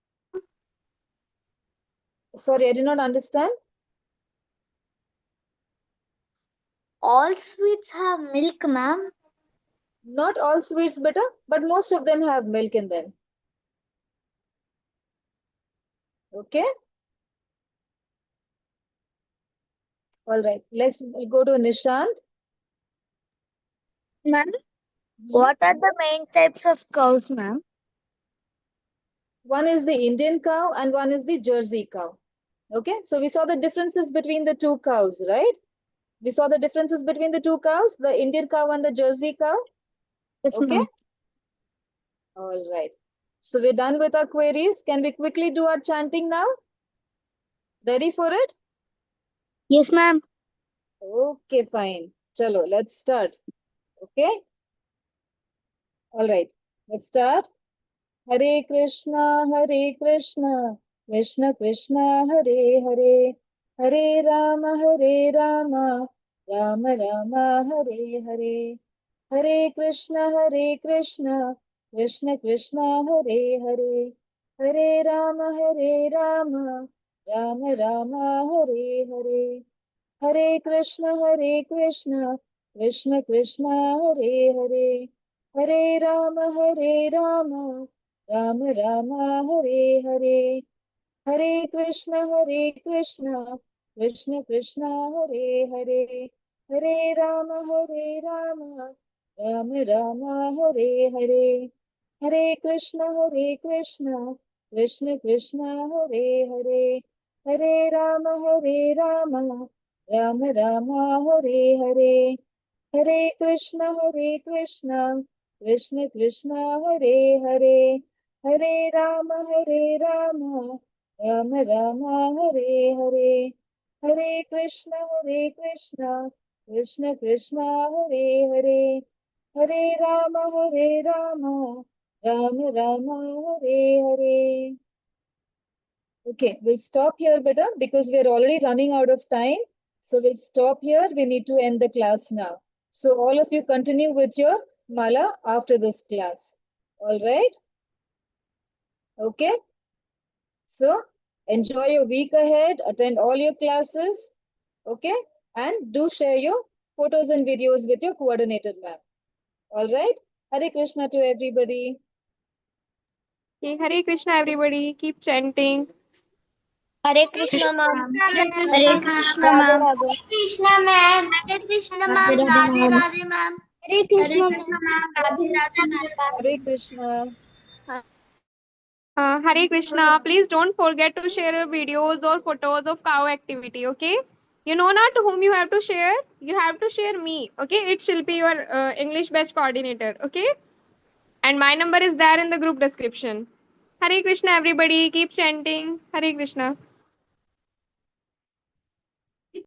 Sorry, I did not understand. All sweets have milk, ma'am. Not all sweets, beta, but most of them have milk in them. Okay. All right. Let's go to Nishant. Ma'am, Mhm. what are the main types of cows, ma'am? One is the Indian cow and one is the Jersey cow. Okay. So we saw the differences between the two cows, right? We saw the differences between the two cows, the Indian cow and the Jersey cow. Yes, Okay. ma'am. All right. So we're done with our queries. Can we quickly do our chanting now? Ready for it? Yes, ma'am. Okay, fine. Chalo, let's start. Okay. All right. Let's start. Hare Krishna, Krishna Krishna, Hare Hare, Hare Rama, Rama Rama, Hare Hare, Hare Krishna, Krishna Krishna, Hare Hare, Hare Rama, Rama Rama, Hare Hare, Hare Krishna, Krishna Krishna, Hare Hare, Hare Rama, Rama Rama, Hare Hare, Hare Krishna, Krishna Krishna, Hare Hare, Hare Rama, Rama Rama, Hare Hare, Hare Krishna, Krishna Krishna, Hare Hare, Hare Rama, Rama Rama, Hare Hare, Hare Krishna, Krishna Krishna, Hare Hare, Hare Rama, Rama Rama, Hare Hare, Hare Krishna, Krishna Krishna, Hare Hare, Hare Rama, Rama Rama, Hare Hare. Okay, we'll stop here, beta, because we're already running out of time. So we'll stop here. We need to end the class now. So all of you continue with your mala after this class. All right? Okay. So enjoy your week ahead. Attend all your classes. Okay. And do share your photos and videos with your coordinator ma'am. All right? Hare Krishna to everybody. Okay, Hare Krishna, everybody. Keep chanting. Hare Krishna, ma'am. Hare Hare Krishna, ma'am. Krishna, Radhe ma'am. Radhe. Hare Krishna, ma'am. Hare Krishna, Radhe ma'am. Radhe, Radhe ma'am. Radhe, ma'am. Hare Hare Krishna, Krishna, ma'am. ma'am. Radhe Radhe, ma'am. Hare Krishna. Hare Krishna. Please don't forget to share your videos or photos of cow activity. Okay. You know not to whom you have to share. You have to share me. Okay. It shall be your English best coordinator. Okay. And my number is there in the group description. Hare Krishna, everybody. Keep chanting. Hare Krishna.